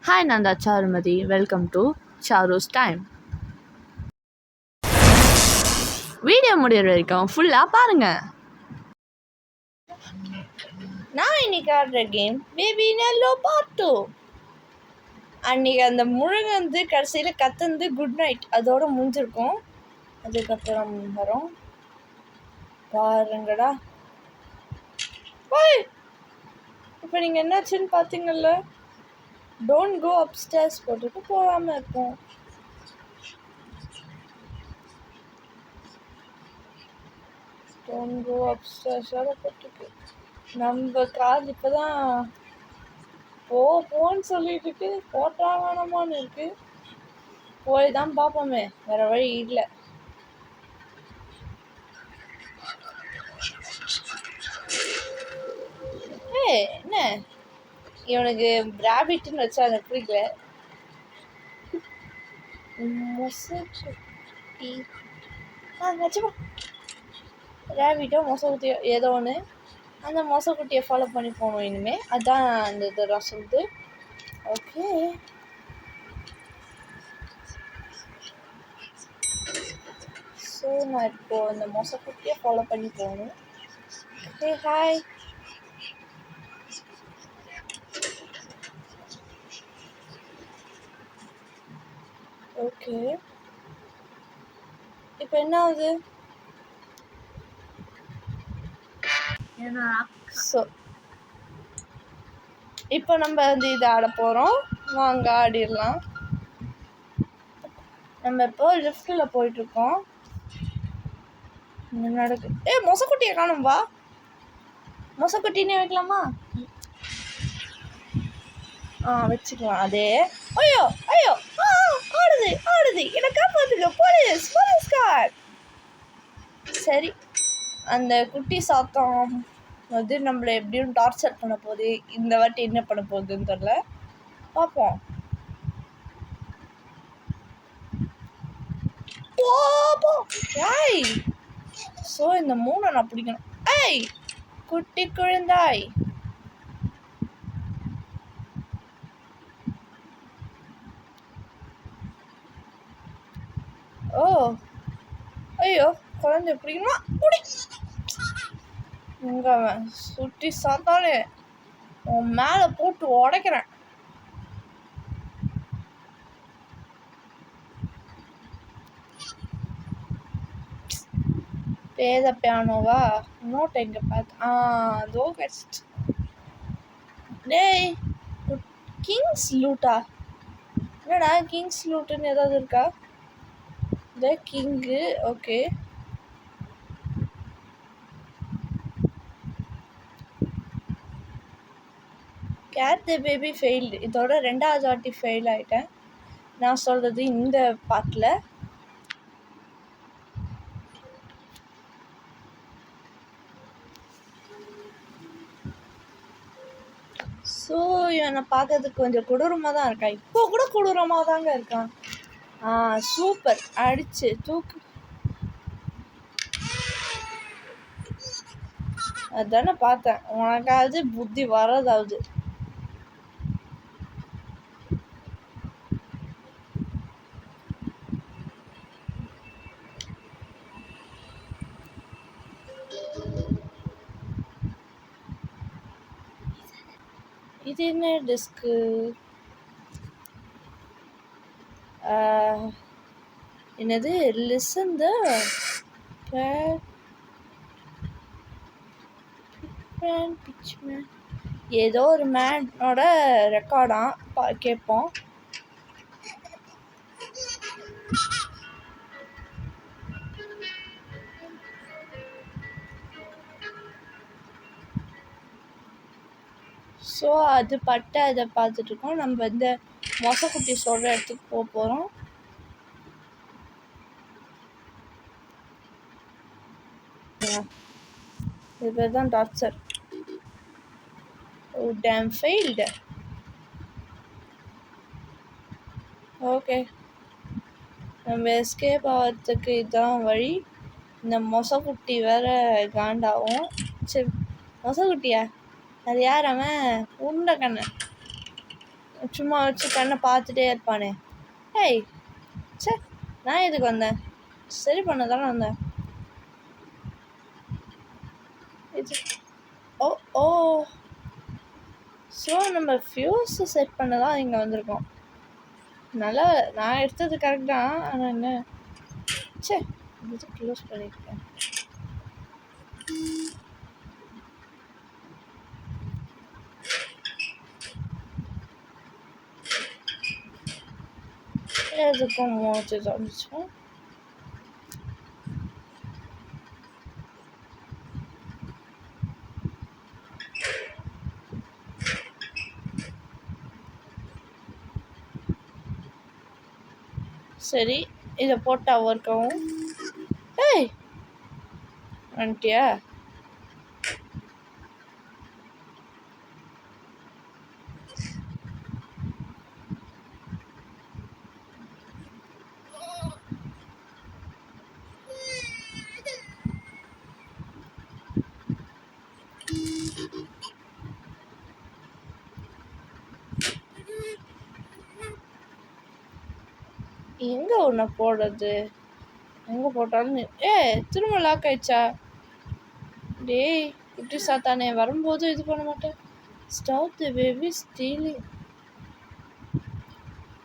Hi Nanda Charumadi, welcome to Charu's Time. Video முடிகிற வரைக்கும் ஃபுல்லாக பாருங்கள். நான் இன்னைக்கு ஆடுற கேம் பேபி நெல்லோ பார்ட் 2. அன்றைக்கி அந்த முழுங்க கடைசியில் கத்துந்து குட் நைட் அதோடு முடிஞ்சிருக்கும். அதுக்கப்புறம் வரும் பாருங்கடா. ஓய், இப்போ நீங்கள் என்னாச்சுன்னு பார்த்தீங்கல்ல, டோன்ட் கோ அப்ஸ்டேர்ஸ் போட்டுட்டு போகாமல் இருக்கும். டோன்ட் கோ அப்ஸ்டேர்ஸோட போட்டுருக்கு. நம்ம கால் இப்போ தான் போன்னு சொல்லிட்டு போட்டா வேணாமான்னு இருக்கு. போய் தான் பார்ப்போமே, வேற வழி இல்லை. என்ன இவனுக்கு ராபிட்னு வச்சா எனக்கு பிடிக்கல. மொசக்குட்டி வச்சுப்பா. ராபிட்டோ மொசக்குட்டியோ ஏதோ ஒன்று. அந்த மொசக்குட்டியை ஃபாலோ பண்ணி போகணும் இனிமேல். அதுதான் அந்த இதெல்லாம் சொல்லுது. ஓகே, ஸோ நான் இப்போது அந்த மொசக்குட்டியை ஃபாலோ பண்ணி போகணும். Okay, hi. ஓகே, இப்போ என்ன ஆகுது? ஸோ இப்போ நம்ம இதை ஆட போகிறோம். வாங்க ஆடிடலாம். நம்ம இப்போ லிஃப்ட்டில் போயிட்டுருக்கோம். நடக்கு. மொசக்குட்டியை காணும்பா. மொசக்குட்டினே வைக்கலாமா? வச்சுக்கலாம். அதே ஐயோ ஐயோ ஆடுது ஆடுது, என்னை காப்பாத்துங்க, போலீஸ் போலீஸ்கார். சரி, அந்த குட்டி சாத்தம் நம்மளை எப்படியும் டார்ச்சர் பண்ண போகுது. இந்த வாட்டி என்ன பண்ண போகுதுன்னு தெரியல, பார்ப்போம். ஏய், ஸோ இந்த 3 நான் பிடிக்கணும். ஏய் குட்டி குழந்தாய், ஓ ஐயோ குழந்தை பிடிக்கணுமா? குடி. இங்க சுட்டி சாத்தாலே உன் மேலே போட்டு உடைக்கிறேன். பேத பியானோவா? நோட் எங்கே பார்த்து? அதோ கிடச்சிச்சு. டேய், கிங்ஸ் லூட்டா? என்னடா கிங்ஸ் லூட்டுன்னு ஏதாவது இருக்கா? The king. Okay, get the baby failed. இதோட 2வது வாட்டி ஃபெயில் ஆகிட்டேன். நான் சொல்கிறது இந்த பாட்டில். ஸோ இவனை பார்க்கறதுக்கு கொஞ்சம் கொடூரமாக தான் இருக்கான். இப்போ கூட கொடூரமாக தாங்க இருக்கான். சூப்பர், அடிச்சு தூக்கு. அதுதானே பார்த்தேன், உனக்காவது புத்தி வரதாவது. இது என்ன டிஸ்க்கு? என்னது? லிசன் த ஏதோ ஒரு மேனோட ரெக்கார்டா கேட்போம். ஸோ அது பட்டு அதை பார்த்துட்ருக்கோம். நம்ம இந்த மொசக்குட்டி சொல்கிற இடத்துக்கு போக போகிறோம். இது பேர் தான் டார்ச்சர். ஓ டேம் ஃபெயில்டு. ஓகே, நம்ம எஸ்கேப் ஆகிறதுக்கு இதுதான் வழி. இந்த மொசக்குட்டி வேற காண்டாகும். சரி, மொசக்குட்டியா? அது யார் அவன்? உருண்டை கண்ணன். சும்மா வச்சு கண்ணை பார்த்துட்டே இருப்பானே. ஏய் சே, நான் எதுக்கு வந்தேன்? சரி பண்ண தானே வந்தேன். இது ஓ ஓ ஸோ நம்ம ஃபியூஸை செட் பண்ண தான் இங்கே வந்திருக்கோம். நல்லா நான் எடுத்தது கரெக்ட் தான். ஆனால் என்ன சே, இது க்ளோஸ் பண்ணியிருக்கேன். எதுக்கும் மூச்சு தந்துச்சோம். சரி, இதை போட்டா ஒர்க் ஆகும். ஏய் வந்துட்டியா? எங்கே உன்னை போடுறது? எங்கே போட்டாலும் திரும்ப லாக் ஆயிடுச்சா? டேய் இப்படி சாத்தானே, வரும்போது இது பண்ண மாட்டேன். Stop the baby stealing.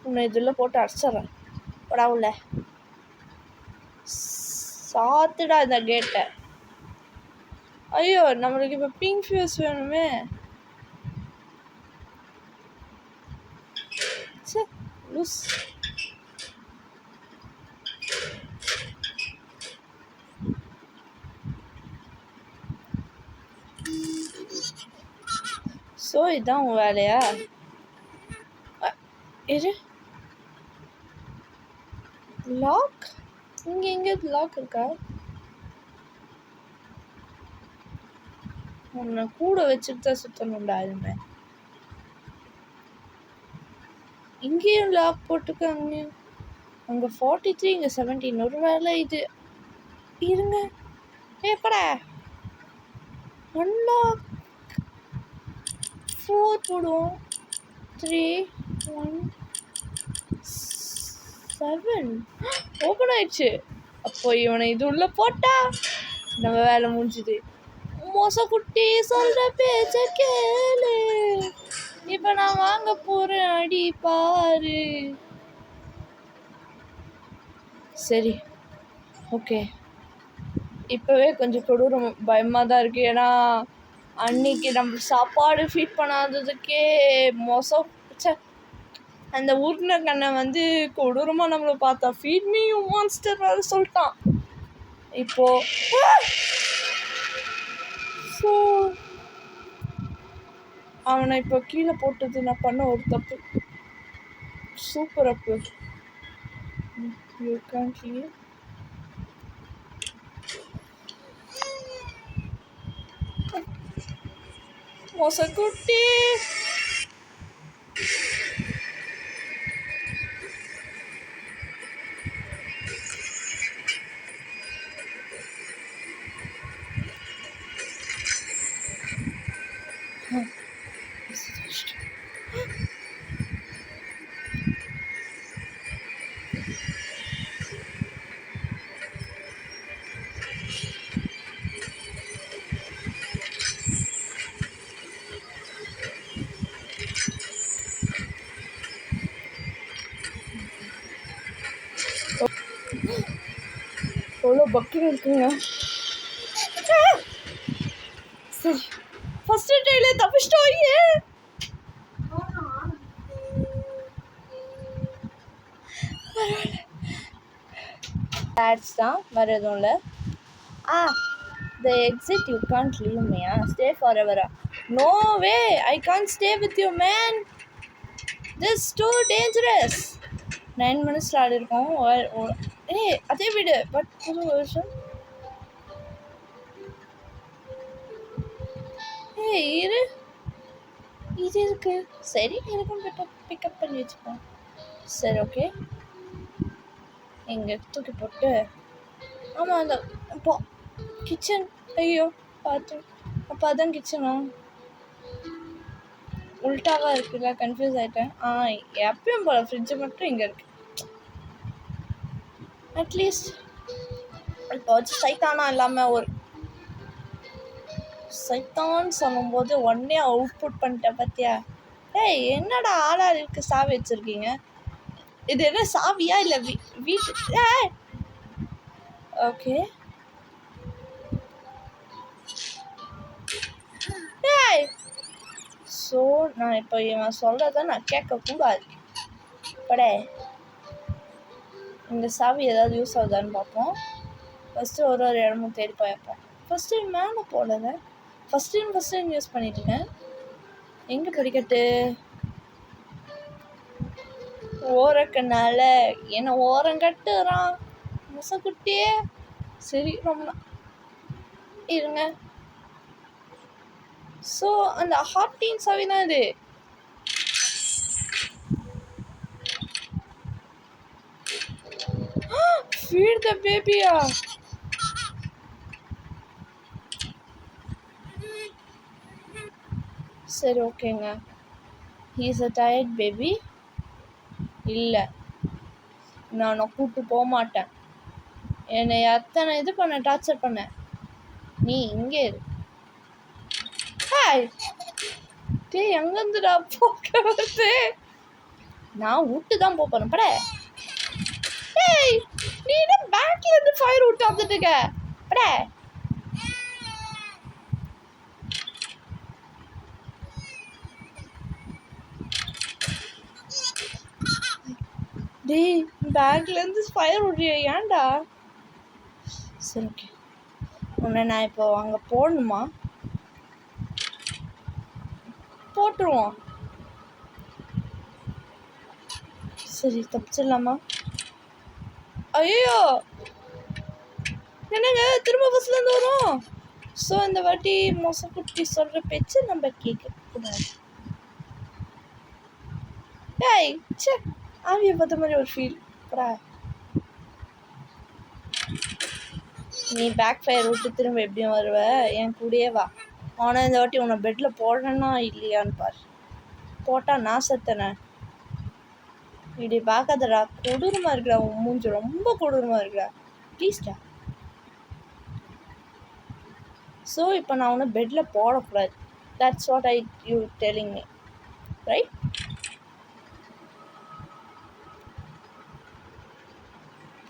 உன்னை இதில் போட்டு அடிச்சிட்றேன். படா உள்ள சாத்துடா இந்த கேட்டை. ஐயோ, நம்மளுக்கு இப்போ பிங்க் ஃபியூஸ் வேணுமே. சே லூஸ். ஸோ இதுதான் உன் வேலையா? இரு, லாக் இங்கே எங்கேயாவது லாக் இருக்கா? உன்னை கூட வச்சுட்டு தான் சுற்றணும்டா. அதுமே இங்கேயும் லாக் போட்டுக்க. அங்கேயும் அங்கே 43, இங்கே 17. ஒரு வேலை இது இருங்க. ஏப்படா அன்லாக் 4 போடுவோம். 3 1 7 ஓப்பன் ஆயிடுச்சு. அப்போ இவனை இது உள்ள போட்டா நம்ம வேலை முடிஞ்சுது. மோசக்குட்டி சொல்ற பேச்ச கேளு, இப்ப நான் வாங்க போறேன் அடி பாரு. சரி ஓகே, இப்போவே கொஞ்சம் கொடூரம் பயமாக தான் இருக்குது. ஏன்னா அன்னைக்கு நம்ம சாப்பாடு ஃபீட் பண்ணாததுக்கே மோசம். அந்த ஊர்ன கண்ணை வந்து கொடூரமாக நம்மளை பார்த்தா ஃபீட் மீ யூ மான்ஸ்டர் வேறு சொல்லிட்டான். இப்போது ஸோ அவனை இப்போ கீழே போட்டது நான் பண்ண ஒரு தப்பு. சூப்பர் அப்பு. You can hear. மோசக்குட்டி எவ்வளோ பக்கின்னு இருக்குங்க. சரி, ஃபர்ஸ்ட் ட்ரைல தப்பிச்சிட்டோம். ஆட்ஸ் தான், வேறு எதுவும் இல்லை. The exit, you can't leave me. Stay forever. No way, I can't stay with you, man. This is too dangerous. 9 minutes ஆடி இருக்கோம். அதே வீடு பட் புது வருஷம். இரு, இது இருக்கு. சரி, எனக்கும் பிக்கப் பண்ணி வச்சுப்போம். சரி ஓகே, இங்கே தூக்கி போட்டு. ஆமாம், அந்த அப்போ கிச்சன். ஐயோ பார்த்து, அப்போ அதான் கிச்சனா? உல்டாவாக இருக்குல்ல, கன்ஃபியூஸ் ஆகிட்டேன். எப்பயும் போல் ஃப்ரிட்ஜு மட்டும் இங்கே இருக்குது. அட்லீஸ்ட் இப்போ வச்சு சைத்தானா இல்லாமல் ஒரு சைத்தான் சொல்லும்போது உடனே அவுட்புட் பண்ணிட்டேன் பார்த்தியா? ஏய் என்னடா ஆளாளுக்கு சாவி வச்சுருக்கீங்க? இது என்ன சாவியா இல்லை வீட்டு? ஓகே. ஏய் ஸோ நான் இப்போ இவன் சொல்கிறத நான் கேட்கக்கூடாது. படே இந்த சாவி ஏதாவது யூஸ் ஆகுதான்னு பார்ப்போம். ஃபஸ்ட்டு ஒரு இடமும் தேடி போயிருப்பேன். ஃபஸ்ட்டு மேலே போடலை, ஃபஸ்ட்டு யூஸ் பண்ணிட்டுருக்கேன். எங்கே படிக்கட்டு? ஓரக்கனால என்ன ஓரங்கட்டுறான் முசக்குட்டியே. சரி ரொம்ப இருங்க. ஸோ அந்த ஹார்டின் சாவி தான் இது. ஃபீட் த பேபியா? சரி ஓகேங்க. He is a tired baby. இல்லை நான் கூப்பிட்டு போக மாட்டேன். என்னை எத்தனை இது பண்ண டார்ச்சர் பண்ண. நீ இங்கே இரு. ஹாய் டே எங்கேருந்துடா போக வருது? நான் விட்டு தான் போகிறேன். பட ஏய் நீ என்ன பேக்ல இருந்து ஃபயர் விட்டு வந்துட்டு இருக்க? பட டேய் பேக்லேருந்து ஃபயர் விட்றியா? ஏன்டா? சரி ஓகே. உன்னை நான் இப்போ அங்கே போடணுமா? போட்டுருவோம். சரி தப்பிச்சிடலாமா? ஐயோ என்னங்க திரும்ப பஸ்லேருந்து வரும். ஸோ இந்த வாட்டி மொசக்குட்டி சொல்கிற பேச்சு நம்ம கேட்கக்கூடாது. டேய் சே ஆவியை பார்த்த மாதிரி ஒரு ஃபீல். நீ பேக் ஃபயர் விட்டு திரும்ப எப்படியும் வருவ, என் கூடயே வா. ஆனால் இந்த வாட்டி உன்னை பெட்டில் போடுறேன்னா இல்லையான்னு பாரு. போட்டால் நான் செத்தனே. இப்படி பார்க்காதடா, கொடூரமாக இருக்கிறா. உன் மூஞ்சி ரொம்ப கொடூரமாக இருக்கிறா. ப்ளீஸ்டா. ஸோ இப்போ நான் உன்னை பெட்டில் போடக்கூடாது. That's what you telling me right?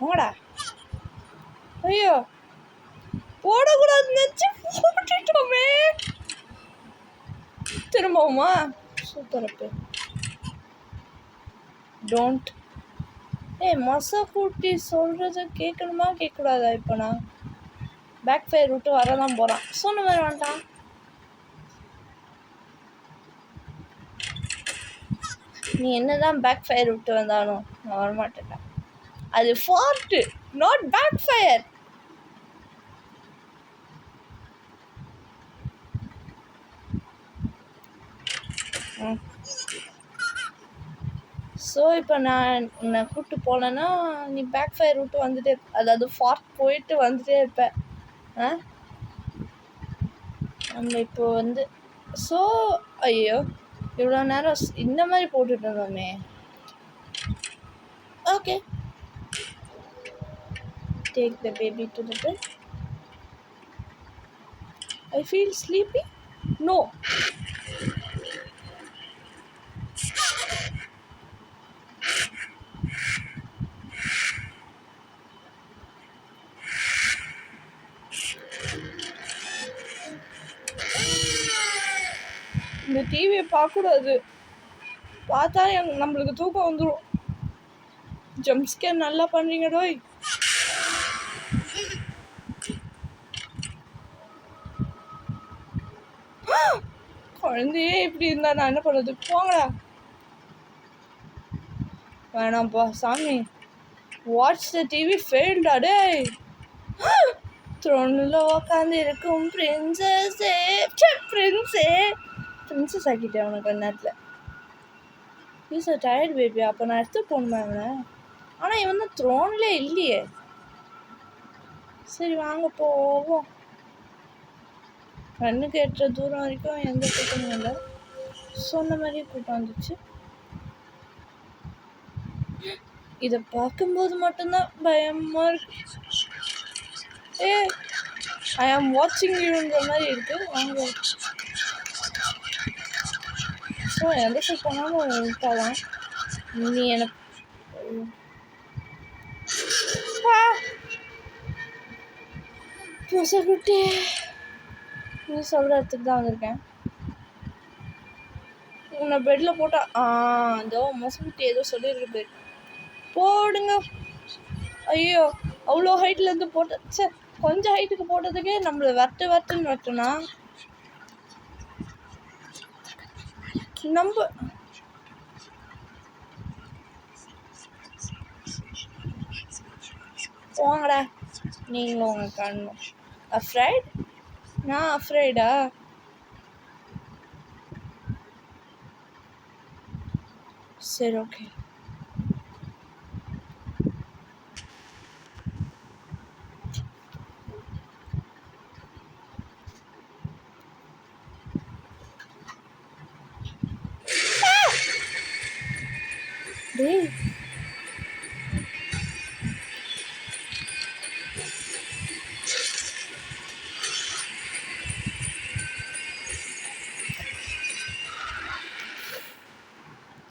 போடா. ஐயோ போடக்கூடாதுன்னு நினச்சி போட்டுட்டோமே. திரும்பவுமா? சூப்பர். அப்போ டோன்ட். மொசக்குட்டி சொல்கிறத கேட்கணுமா கேட்கக்கூடாதா? இப்போ நான் பேக் ஃபயர் விட்டு வரதான் போகிறான். சொன்ன மாதிரி வேண்டாம். நீ என்னதான் பேக் ஃபயர் விட்டு வந்தாலும் நான் வரமாட்டேன். அது ஃபார்ட்டு, நாட் பேக் ஃபயர். ஸோ இப்போ நான் உன்னை கூப்பிட்டு போனேன்னா நீ பேக் ஃபயர் விட்டு வந்துட்டே, அதாவது ஃபார்ட் போயிட்டு வந்துட்டே இருப்பேன். நம்ம இப்போ வந்து ஸோ ஐயோ இவ்வளோ நேரம் இந்த மாதிரி போட்டுட்டு இருந்தோமே. Okay take the baby to the bed. I feel sleepy. No. இந்த டிவியை பார்க்கக்கூடாது. பார்த்தா நம்மளுக்கு தூக்கம் வந்துடும். ஜம்ப்ஸ்கேர் நல்லா பண்ணுறீங்க டோய். குழந்தையே இப்படி இருந்தா நான் என்ன பண்ணுறது? போங்கடா. வேணாம்ப்பா சாமி. வாட்ச் த டிவி ஃபெயில்டா டேய். த்ரோனில் உக்காந்து இருக்கும் பிரின்சஸே. பிரின்சஸ் ஆக்கிட்டேன் அவனுக்கு அந்த நேரத்தில். Is a tired baby. அப்போ நான் எடுத்து போகணுமா இவனை? ஆனால் இவன் தான் த்ரோன்லேயே இல்லையே. சரி வாங்க போவோம். கண்ணுக்கு எட்டுற தூரம் வரைக்கும் எந்த பிரச்சனையும் இல்லை. சொன்ன மாதிரியே கூட்டம் வந்துச்சு. இதை பார்க்கும்போது மட்டும்தான் பயமாக இருக்கு. ஐ ஆம் வாட்சிங் யூன்ற மாதிரி இருக்கு. வாங்க, ஸோ எந்த சைட் பண்ணாலும் விட்டாதான் நீ எனக்கு குட்டி நீ சொல்கிற இடத்துக்கு தான் வந்திருக்கேன். உன்னை பெட்டில் போட்டால் அதோ மொசக்குட்டி ஏதோ சொல்லியிருக்கு, போடுங்க. ஐயோ, அவ்வளோ ஹைட்லேருந்து போட்ட, சரி கொஞ்சம் ஹைட்டுக்கு போட்டதுக்கே நம்மளை வரட்டுன்னு வரட்டுனா நம்ம போங்கடா நீங்களும் உங்க கண்ணும். அஃப்ரைட்? நான் அஃப்ரைடா? சரி, ஓகே. டேய்,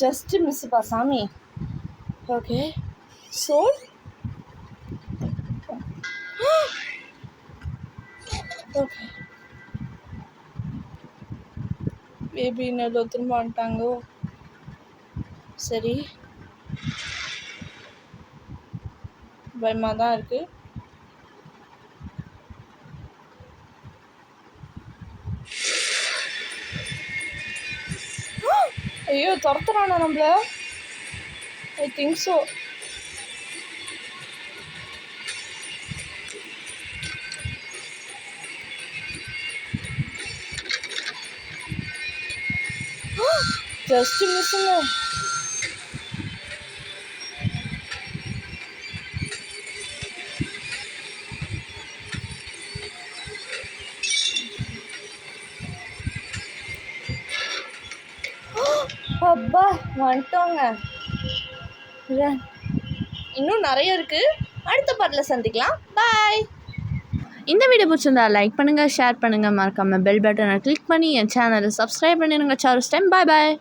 ஜஸ்ட் மிஸ்ஸுப்பா சாமி. Okay, soul. ஓகே, பேபி இன்னும் திரும்ப வந்துட்டாங்கோ. சரி, பயமாக தான் இருக்குது. ஐயோ, துரத்துறானா நம்மள? I think so. ஜஸ்ட் மிஸ்ஸுங்க. அப்பா வந்துட்டோங்க. இன்னும் நிறைய இருக்குது. அடுத்த பாட்டில் சந்திக்கலாம். பாய். இந்த வீடியோ பிடிச்சிருந்தா லைக் பண்ணுங்கள், ஷேர் பண்ணுங்கள், மறக்காமல் பெல் பட்டனை கிளிக் பண்ணி என் சேனலை சப்ஸ்கிரைப் பண்ணிடுங்க. சாரு டைம். பாய் பாய்.